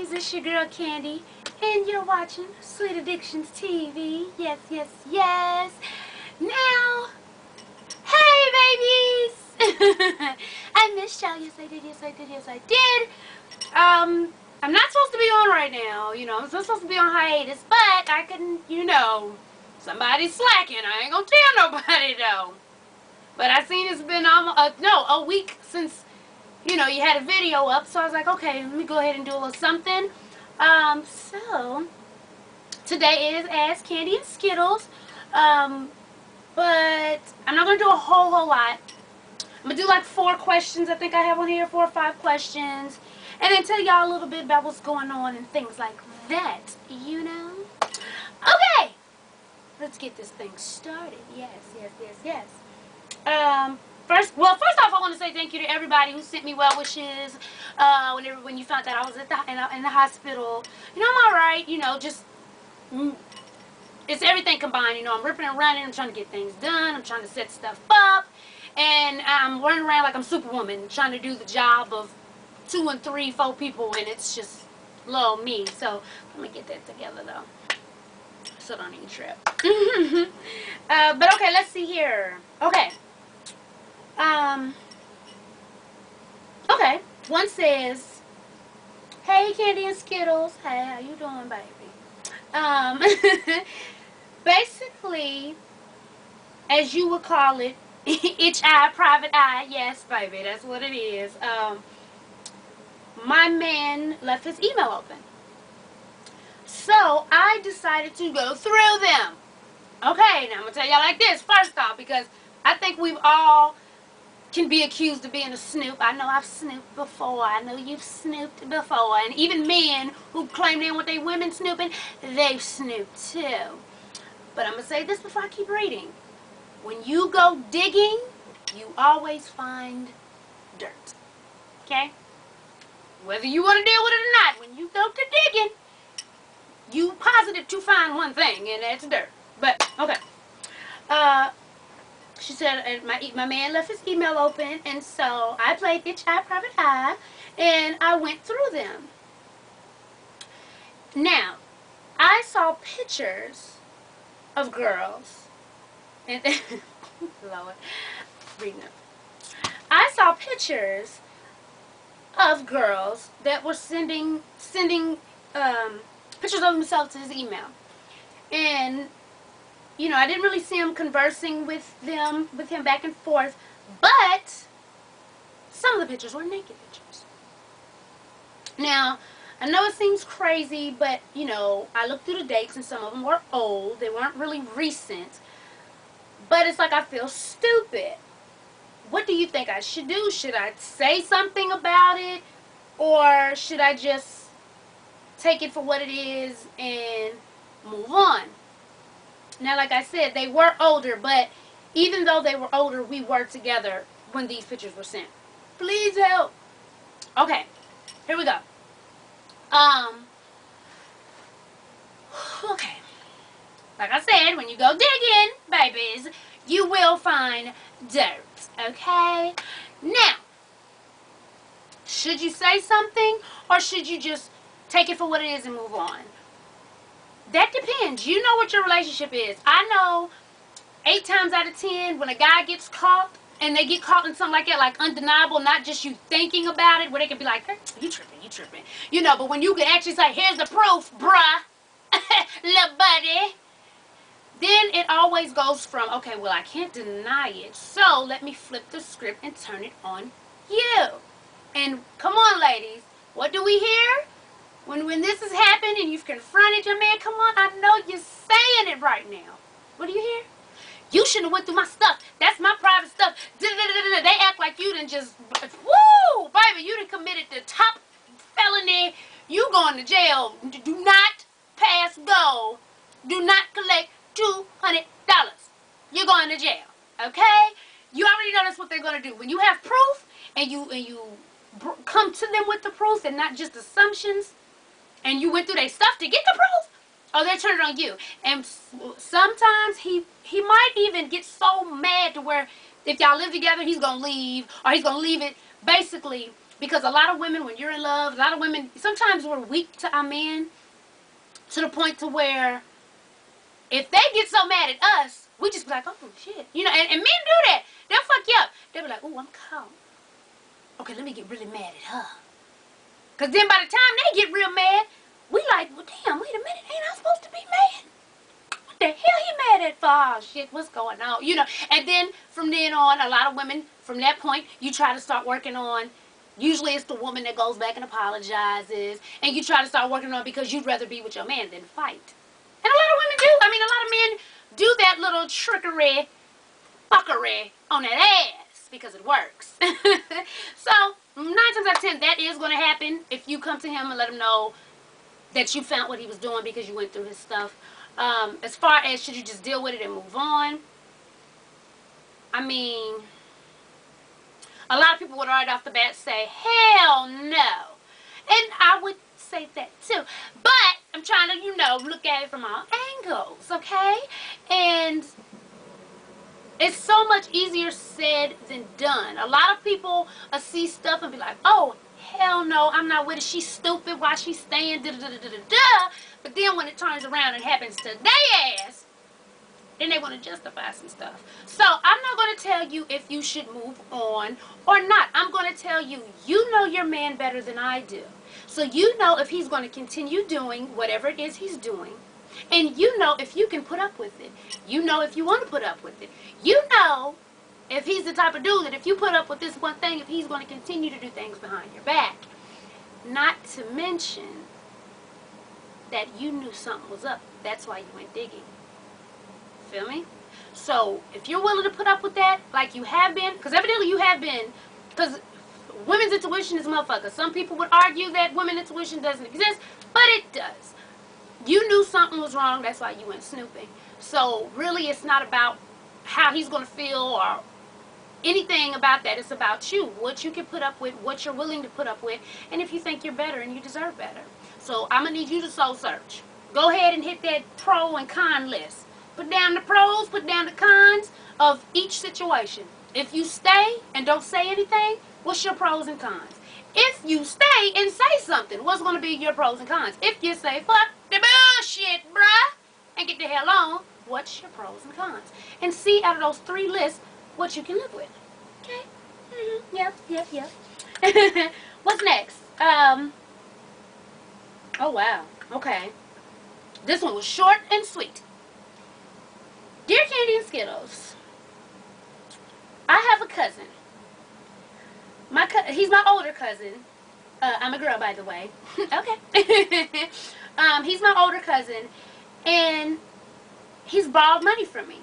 ladies, it's your girl Candy, and you're watching Sweet Addictions TV. Yes, yes, yes. Now, hey babies! I missed y'all. Yes, I did. Yes, I did. Yes, I did. I'm not supposed to be on right now. You know, I'm supposed to be on hiatus, but I can, somebody's slacking. I ain't gonna tell nobody though. But I seen it's been almost a week since you had a video up, so I was like, okay, let me go ahead and do a little something. So today is Ask Candy and Skittles, but I'm not gonna do a whole lot. I'm gonna do like 4 questions. I think I have on here 4 or 5 questions, and then tell y'all a little bit about what's going on and things like that. Okay, let's get this thing started. Yes, yes, yes, yes. First off, I want to say thank you to everybody who sent me well wishes. When you found out I was in the hospital, I'm all right. It's everything combined. I'm ripping and running. I'm trying to get things done. I'm trying to set stuff up, and I'm running around like I'm Superwoman, trying to do the job of 2 and 3, 4 people, and it's just little me. So I'm gonna get that together though, so don't even trip. But okay, let's see here. Okay. Okay, one says, hey Candy and Skittles, hey, how you doing, baby? Basically, as you would call it, itch eye, private eye, yes, baby, that's what it is. My man left his email open. So, I decided to go through them. Okay, now I'm going to tell y'all like this, first off, because I think we've all can be accused of being a snoop. I know I've snooped before. I know you've snooped before. And even men who claim they want their women snooping, they've snooped too. But I'm going to say this before I keep reading. When you go digging, you always find dirt. Okay? Whether you want to deal with it or not, when you go to digging, you positive to find one thing, and that's dirt. But, okay. She said my man left his email open, and so I played Itch Eye, Private Eye, and I went through them. Now, I saw pictures of girls, and Lord, reading them. I saw pictures of girls that were sending pictures of themselves to his email, and I didn't really see him conversing with him back and forth, but some of the pictures were naked pictures. Now, I know it seems crazy, but, I looked through the dates and some of them were old. They weren't really recent. But it's like I feel stupid. What do you think I should do? Should I say something about it? Or should I just take it for what it is and move on? Now, like I said, they were older, but even though they were older, we were together when these pictures were sent. Please help. Okay, here we go. Okay. Like I said, when you go digging, babies, you will find dirt. Okay? Now, should you say something, or should you just take it for what it is and move on? That depends. You know what your relationship is. I know 8 times out of 10 when a guy gets caught, and they get caught in something like that, like undeniable, not just you thinking about it, where they can be like, hey, you tripping, you tripping. But when you can actually say, here's the proof, bruh, little buddy, then it always goes from, okay, well, I can't deny it, so let me flip the script and turn it on you. And come on, ladies, what do we hear? When this has happened and you've confronted your man, come on, I know you're saying it right now. What do you hear? You shouldn't have went through my stuff. That's my private stuff. They act like you done just, woo, baby, you done committed the top felony. You going to jail. Do not pass go. Do not collect $200. You're going to jail, okay? You already know that's what they're going to do. When you have proof and you come to them with the proof and not just assumptions, and you went through their stuff to get the proof, oh, they turn it on you. And sometimes he might even get so mad to where if y'all live together, he's going to leave, or he's going to leave it basically Because a lot of women, when you're in love, a lot of women, sometimes we're weak to our men to the point to where if they get so mad at us, we just be like, oh, shit. You know, and men do that. They'll fuck you up. They'll be like, oh, I'm cold. Okay, let me get really mad at her. Because then by the time they get real mad, we like, well, damn, wait a minute. Ain't I supposed to be mad? What the hell he mad at for? Oh, shit, what's going on? You know, and then from then on, a lot of women, from that point, you try to start working on, usually it's the woman that goes back and apologizes, and you try to start working on because you'd rather be with your man than fight. And a lot of women do. I mean, a lot of men do that little trickery, fuckery on that ass because it works. So, 9 times out of 10, that is going to happen if you come to him and let him know that you found what he was doing because you went through his stuff. As far as should you just deal with it and move on, I mean, a lot of people would right off the bat say, hell no. And I would say that too. But I'm trying to, you know, look at it from all angles, okay? And it's so much easier said than done. A lot of people see stuff and be like, oh, hell no, I'm not with it. She's stupid. Why she's staying? Da, da, da, da, da, da. But then when it turns around and happens to their ass, then they want to justify some stuff. So I'm not going to tell you if you should move on or not. I'm going to tell you, you know your man better than I do. So you know if he's going to continue doing whatever it is he's doing. And you know if you can put up with it. You know if you want to put up with it. You know if he's the type of dude that if you put up with this one thing, if he's going to continue to do things behind your back. Not to mention that you knew something was up. That's why you went digging. Feel me? So if you're willing to put up with that, like you have been, because evidently you have been, because women's intuition is motherfucker. Some people would argue that women's intuition doesn't exist, but it does. You knew something was wrong, that's why you went snooping. So really it's not about how he's going to feel or anything about that. It's about you, what you can put up with, what you're willing to put up with, and if you think you're better and you deserve better. So I'm going to need you to soul search. Go ahead and hit that pro and con list. Put down the pros, put down the cons of each situation. If you stay and don't say anything, what's your pros and cons? If you stay and say something, what's going to be your pros and cons? If you say, fuck the bullshit, bruh, and get the hell on, what's your pros and cons? And see out of those 3 lists what you can live with. Okay? Yep. What's next? Oh, wow. Okay. This one was short and sweet. Dear Candy and Skittles, I have a cousin. He's my older cousin. I'm a girl, by the way. Okay. He's my older cousin, and he's borrowed money from me.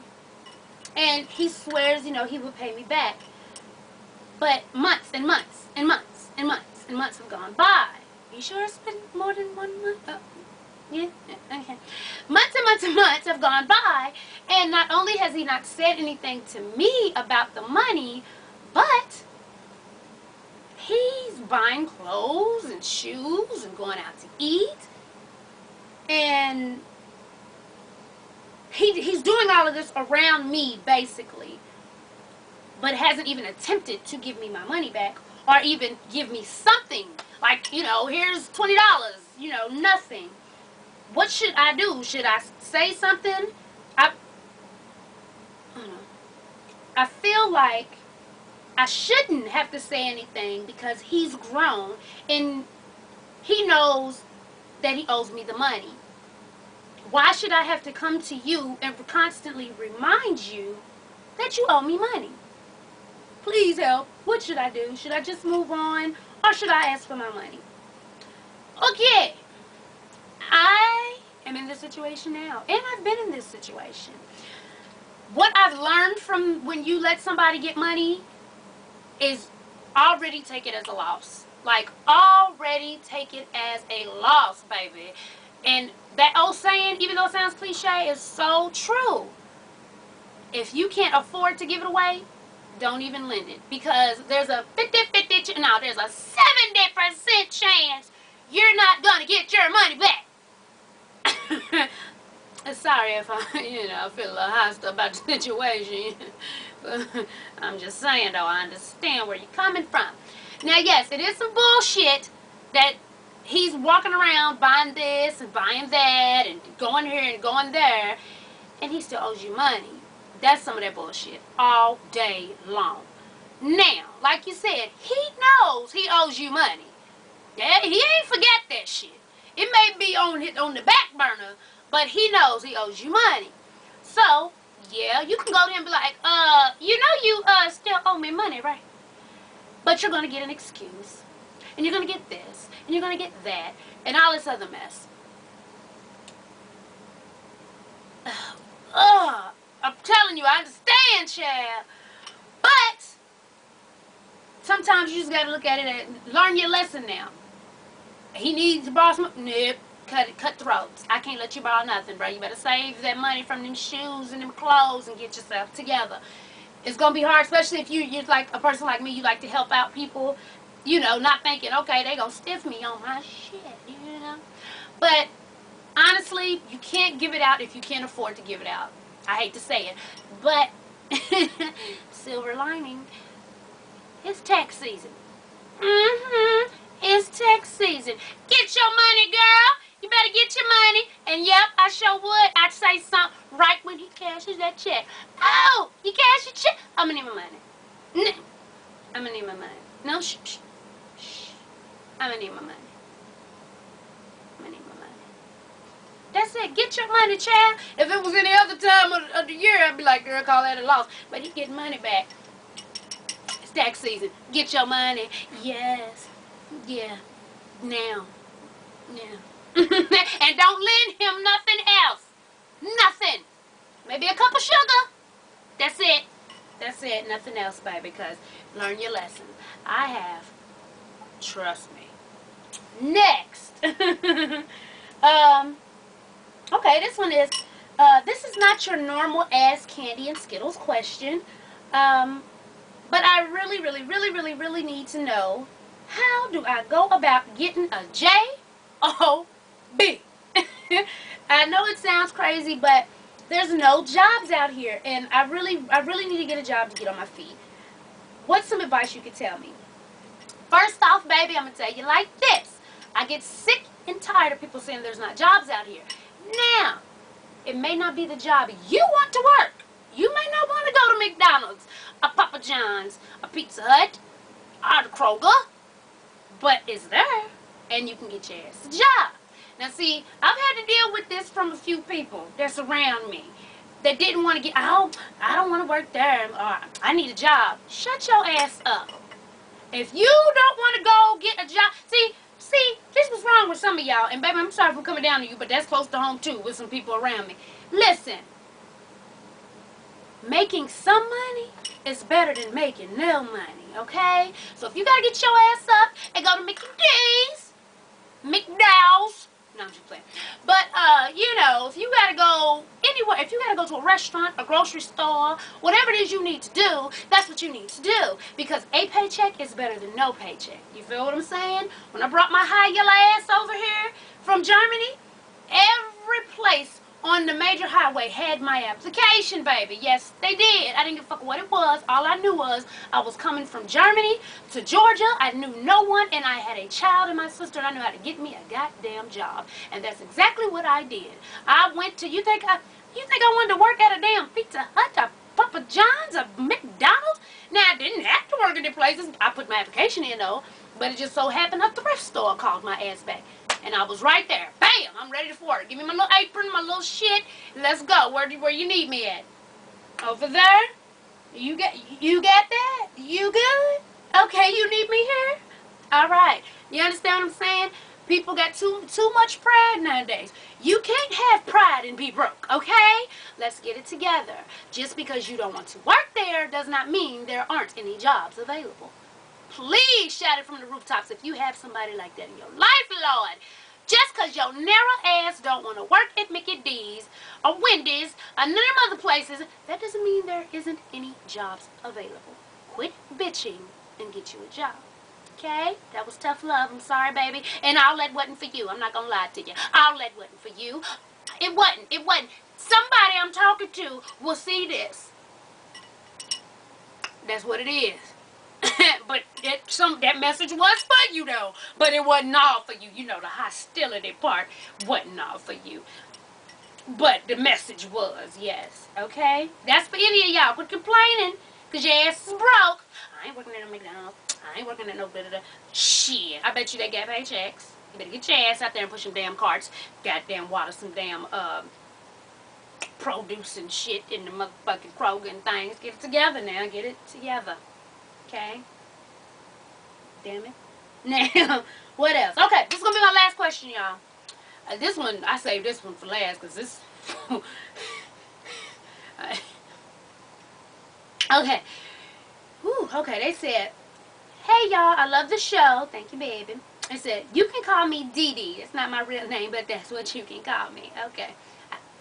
And he swears, you know, he will pay me back. But months and months and months and months and months have gone by. Are you sure it's been more than 1 month? Oh. Yeah, okay. Months and months and months have gone by, and not only has he not said anything to me about the money, but he's buying clothes and shoes and going out to eat, and he's doing all of this around me, basically, but hasn't even attempted to give me my money back or even give me something, like, you know, here's $20, you know, nothing. What should I do? Should I say something? I feel like I shouldn't have to say anything because he's grown and he knows that he owes me the money. Why should I have to come to you and constantly remind you that you owe me money? Please help. What should I do? Should I just move on or should I ask for my money? Okay. I am in this situation now, and I've been in this situation. What I've learned from when you let somebody get money is already take it as a loss. Like, already take it as a loss, baby. And that old saying, even though it sounds cliche, is so true. If you can't afford to give it away, don't even lend it. Because there's a 50-50, no, there's a 70% chance you're not going to get your money back. Sorry if I, feel a little hostile about the situation. I'm just saying, though, I understand where you're coming from. Now, yes, it is some bullshit that he's walking around buying this and buying that and going here and going there, and he still owes you money. That's some of that bullshit all day long. Now, like you said, he knows he owes you money. Yeah, he ain't forget that shit. It may be on the back burner, but he knows he owes you money. So, yeah, you can go to him and be like, you know you still owe me money, right? But you're gonna get an excuse. And you're gonna get this, and you're gonna get that, and all this other mess. I'm telling you, I understand, child. But sometimes you just gotta look at it and learn your lesson now. He needs to borrow some. Nope. Cut throats. I can't let you borrow nothing, bro. You better save that money from them shoes and them clothes and get yourself together. It's gonna be hard, especially if you're like a person like me. You like to help out people, you know, not thinking, okay, they gonna stiff me on my shit, you know. But honestly, you can't give it out if you can't afford to give it out. I hate to say it, but silver lining. It's tax season. It's tax season. Get your money, girl. You better get your money. And yep, I sure would. I'd say something right when he cashes that check. Oh, you cash your check? I'm gonna need my money. I'm gonna need my money. No, shh. I'm gonna need my money. I'm gonna need my money. That's it. Get your money, child. If it was any other time of the year, I'd be like, girl, call that a loss. But he getting money back. It's tax season. Get your money. Yes. Yeah. Now. Yeah. And don't lend him nothing else. Nothing. Maybe a cup of sugar. That's it. That's it. Nothing else, baby, because learn your lesson. I have. Trust me. Next. Okay, this one is, this is not your normal ass Candy and Skittles question. But I really need to know, how do I go about getting a J-O-B? I know it sounds crazy, but there's no jobs out here, and I really need to get a job to get on my feet. What's some advice you could tell me? First off, baby, I'm going to tell you like this. I get sick and tired of people saying there's not jobs out here. Now, it may not be the job you want to work. You may not want to go to McDonald's, a Papa John's, a Pizza Hut, or the Kroger, but it's there, and you can get your ass a job. Now, see, I've had to deal with this from a few people that's around me that didn't want to get, I don't want to work there, or I need a job. Shut your ass up. If you don't want to go get a job, see, this was wrong with some of y'all, and baby, I'm sorry for coming down to you, but that's close to home too with some people around me. Listen, making some money is better than making no money, okay? So if you gotta get your ass up and go to Mickey D's, McDowell's, no, I'm just playing. But, you know, if you gotta go anywhere, if you gotta go to a restaurant, a grocery store, whatever it is you need to do, that's what you need to do. Because a paycheck is better than no paycheck. You feel what I'm saying? When I brought my high yellow ass over here from Germany, every place on the major highway had my application, baby. Yes, they did. I didn't give a fuck what it was. All I knew was I was coming from Germany to Georgia. I knew no one, and I had a child and my sister, and I knew how to get me a goddamn job. And that's exactly what I did. I went to, you think I wanted to work at a damn Pizza Hut, a Papa John's, a McDonald's? Now, I didn't have to work at the places. I put my application in, though. But it just so happened a thrift store called my ass back. And I was right there. Bam! I'm ready for work. Give me my little apron, my little shit. Let's go. Where you need me at? Over there? You got that? You good? Okay, you need me here? All right. You understand what I'm saying? People got too much pride nowadays. You can't have pride and be broke, okay? Let's get it together. Just because you don't want to work there does not mean there aren't any jobs available. Please shout it from the rooftops if you have somebody like that in your life, Lord. Just because your narrow ass don't want to work at Mickey D's or Wendy's or none of them other places, that doesn't mean there isn't any jobs available. Quit bitching and get you a job. Okay? That was tough love. I'm sorry, baby. And all that wasn't for you. I'm not going to lie to you. All that wasn't for you. It wasn't. It wasn't. Somebody I'm talking to will see this. That's what it is. But that message was for you though. But it wasn't all for you. You know, the hostility part wasn't all for you. But the message was, yes. Okay? That's for any of y'all. Quit complaining. Because your ass is broke. I ain't working at no McDonald's. I ain't working at no blah, blah, blah. Shit. I bet you they got paychecks. You better get your ass out there and push some damn carts. Goddamn water some damn produce and shit in the motherfucking Kroger and things. Get it together now. Get it together. Okay? Damn it. Now, what else? Okay, this is going to be my last question, y'all. This one, I saved this one for last because this... okay. Whew, okay, they said, hey, y'all, I love the show. Thank you, baby. They said, you can call me Dee Dee. It's not my real name, but that's what you can call me. Okay.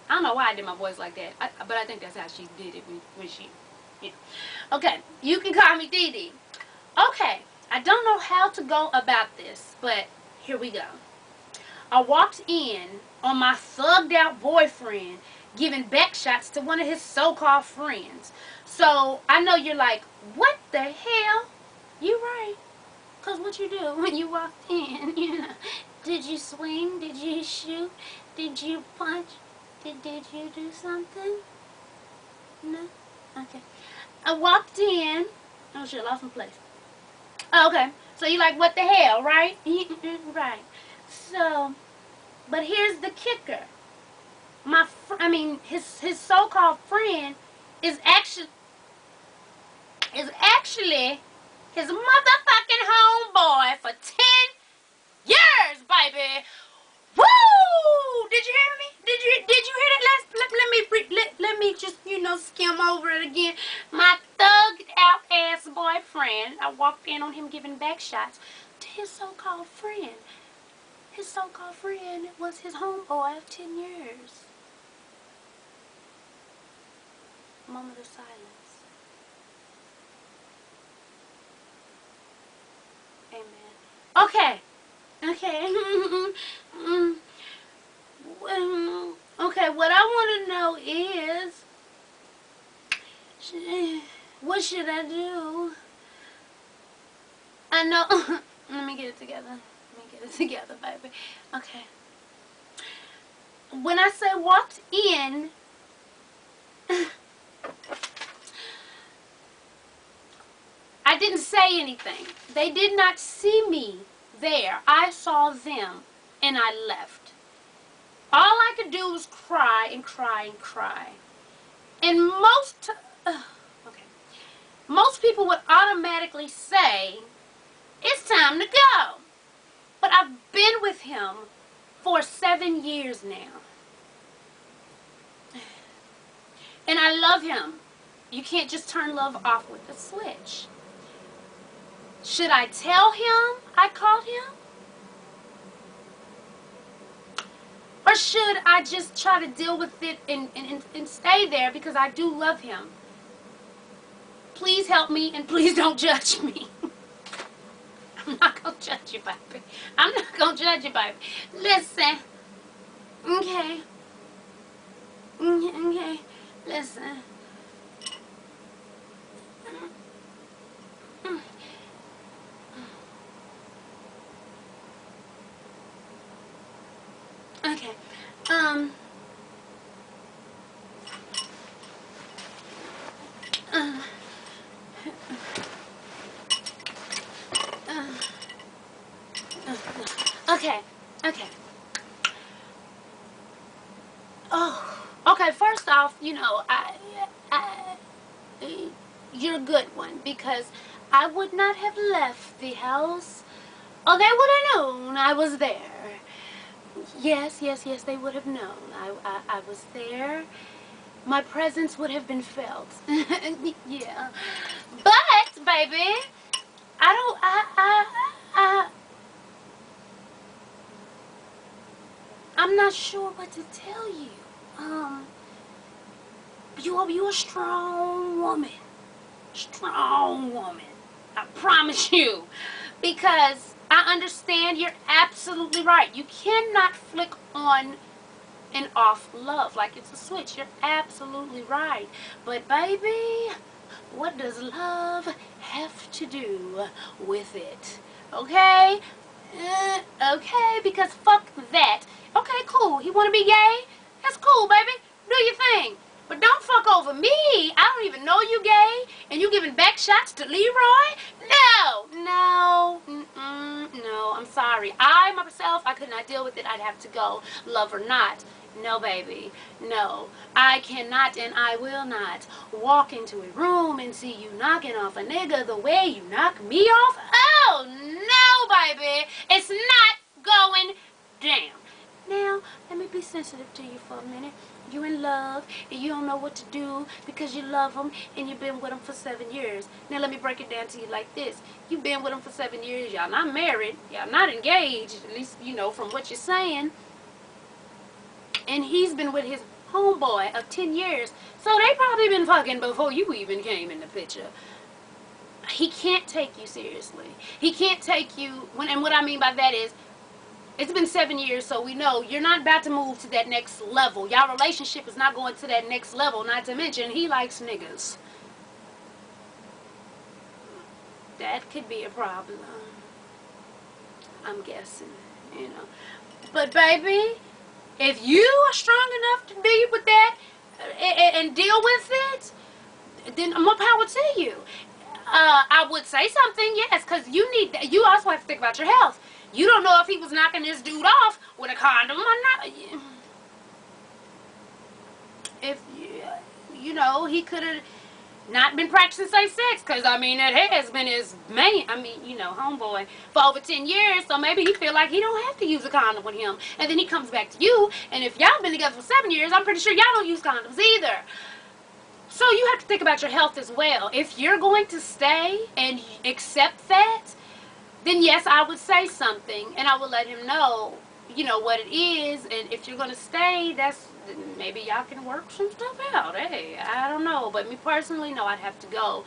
I don't know why I did my voice like that, but I think that's how she did it when she... Yeah. Okay, you can call me Dee Dee. Okay, I don't know how to go about this, but here we go. I walked in on my thugged out boyfriend giving back shots to one of his so-called friends. So I know you're like, what the hell? You right. Because what you do when you walked in, you know, did you swing? Did you shoot? Did you punch? Did you do something? No? Okay. I walked in. Oh shit, I lost my place. Oh, okay. So you like, what the hell, right? Right. So, but here's the kicker. His so-called friend is actually his motherfucking homeboy for 10 years, baby. Woo! Did you hear me? Did you hear that? Let me just, you know, skim over it again. My thugged out ass boyfriend. I walked in on him giving back shots to his so-called friend. His so-called friend was his homeboy of 10 years. Moment of silence. Amen. Okay. Okay, what I want to know is, what should I do? I know. Let me get it together. Baby. Okay. When I say walked in, I didn't say anything. They did not see me there. I saw them and I left. All I could do was cry and cry and cry. And most people would automatically say, it's time to go. But I've been with him for 7 years now. And I love him. You can't just turn love off with a switch. Should I tell him I called him? Or should I just try to deal with it and stay there because I do love him? Please help me and please don't judge me. I'm not going to judge you, baby. I'm not going to judge you, baby. Listen. Okay. Okay. Listen. Okay. Okay. Oh, okay. First off, you know, you're a good one because I would not have left the house. Oh, they would have known I was there. Yes, they would have known. I was there. My presence would have been felt. Yeah. But, baby, I'm not sure what to tell you. You're a strong woman. Strong woman. I promise you. Because I understand you're absolutely right. You cannot flick on and off love like it's a switch. You're absolutely right. But baby, What does love have to do with it? Okay? Okay, because fuck that. Okay, cool. He want to be gay? That's cool, baby. Do your thing. But don't fuck over me. I don't even know you gay. And you giving back shots to Leroy? No. No. No. I'm sorry. I, myself, I could not deal with it. I'd have to go, love or not. No, baby. No. I cannot and I will not walk into a room and see you knocking off a nigga the way you knock me off. Oh, no, baby. It's not going down. Now, let me be sensitive to you for a minute. You in love and you don't know what to do because you love him and you've been with him for 7 years. Now let me break it down to you like this. You've been with him for 7 years. Y'all not married. Y'all not engaged. At least, you know, from what you're saying. And he's been with his homeboy of 10 years. So they probably been fucking before you even came in the picture. He can't take you seriously. He can't take you, and what I mean by that is, it's been 7 years, so we know you're not about to move to that next level. Y'all relationship is not going to that next level, not to mention he likes niggas. That could be a problem. I'm guessing, you know. But baby, if you are strong enough to deal with that and deal with it, then more power to you. I would say something, yes, because you also have to think about your health. You don't know if he was knocking this dude off with a condom or not. If, you know, he could have not been practicing safe sex, because, I mean, that has been his main, you know, homeboy for over 10 years, so maybe he feel like he don't have to use a condom with him. And then he comes back to you, and if y'all been together for 7 years, I'm pretty sure y'all don't use condoms either. So you have to think about your health as well. If you're going to stay and accept that, then yes, I would say something, and I would let him know, you know, what it is, and if you're going to stay, maybe y'all can work some stuff out. Hey, I don't know, but me personally, no, I'd have to go,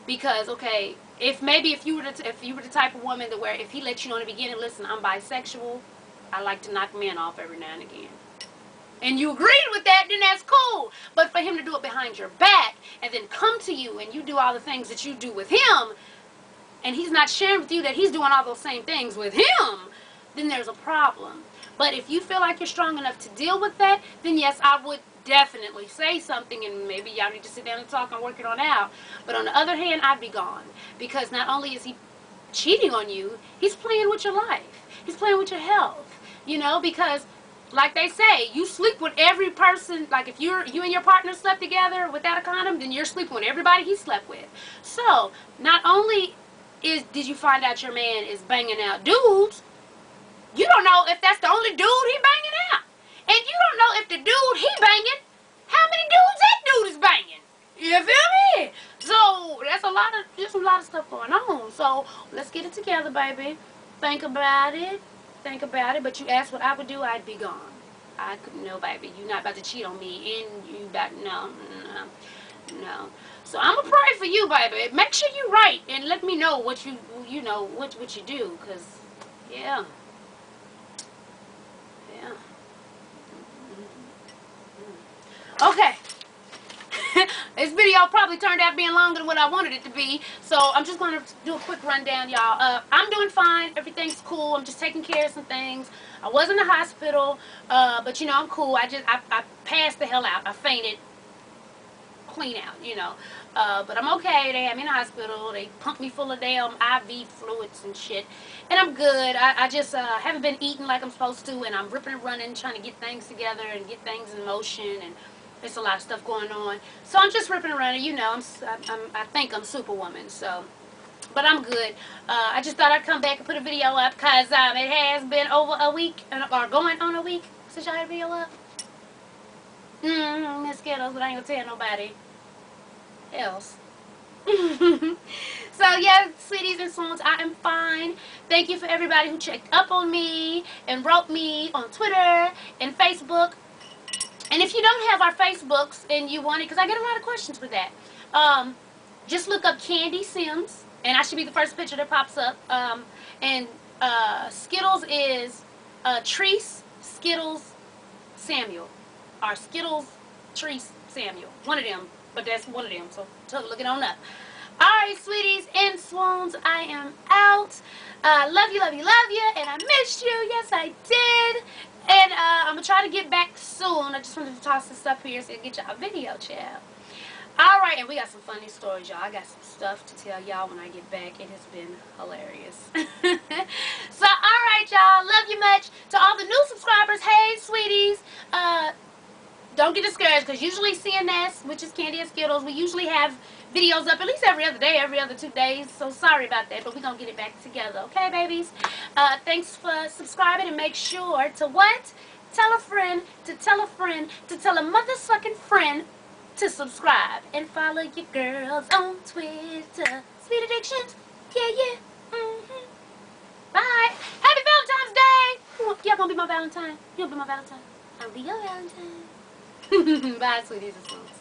because, okay, if you were the type of woman that where if he let you know in the beginning, listen, I'm bisexual, I like to knock men off every now and again, and you agreed with that, then that's cool. But for him to do it behind your back, and then come to you, and you do all the things that you do with him, and he's not sharing with you that he's doing all those same things with him, then there's a problem. But if you feel like you're strong enough to deal with that, then yes, I would definitely say something, and maybe y'all need to sit down and talk and work it on out. But on the other hand, I'd be gone. Because not only is he cheating on you, he's playing with your life. He's playing with your health. You know, because like they say, you sleep with every person. Like if you and your partner slept together without a condom, then you're sleeping with everybody he slept with. So not only did you find out your man is banging out dudes, you don't know if that's the only dude he banging out. And you don't know if the dude he banging, how many dudes that dude is banging. You feel me? So there's a lot of stuff going on. So let's get it together, baby. Think about it. Think about it. But you asked what I would do, I'd be gone. I couldn't know, baby. You're not about to cheat on me, and you about no. So I'm gonna pray for you, baby. Make sure you write and let me know what you know what you do, cause yeah. Okay. This video probably turned out being longer than what I wanted it to be, so I'm just going to do a quick rundown, y'all. I'm doing fine. Everything's cool. I'm just taking care of some things. I was in the hospital, but, you know, I'm cool. I passed the hell out. I fainted clean out, you know. But I'm okay. They had me in the hospital. They pumped me full of damn IV fluids and shit. And I'm good. I just haven't been eating like I'm supposed to, and I'm ripping and running, trying to get things together and get things in motion, and there's a lot of stuff going on. So I'm just ripping and running. You know, I think I'm Superwoman, so. But I'm good. I just thought I'd come back and put a video up because it has been over a week, or going on a week, since y'all had a video up. Miss Skittles, but I ain't gonna tell nobody else. So yeah, sweeties and swoons, I am fine. Thank you for everybody who checked up on me and wrote me on Twitter and Facebook. And if you don't have our Facebooks and you want it, because I get a lot of questions for that, just look up Candy Sims, and I should be the first picture that pops up. And Skittles is Treese Skittles Samuel, or Skittles Treese Samuel, one of them. But that's one of them, so look it on up. Alright, sweeties and swoons, I am out. Love you, love you, love you, and I missed you. Yes, I did. And I'm going to try to get back soon. I just wanted to toss this up here so I can get y'all a video, child. Alright, and we got some funny stories, y'all. I got some stuff to tell y'all when I get back. It has been hilarious. So, alright, y'all. Love you much. To all the new subscribers, hey, sweeties. Don't get discouraged, because usually CNS, which is Candy Skittles, we usually have videos up at least every other day, every other 2 days. So sorry about that, but we're going to get it back together. Okay, babies? Thanks for subscribing, and make sure to what? Tell a friend, to tell a friend, to tell a motherfucking friend to subscribe. And follow your girls on Twitter. Sweet Addictions. Yeah, yeah. Bye. Happy Valentine's Day. Y'all going to be my Valentine? You'll be my Valentine. I'll be your Valentine. Bye, sweeties and sweets.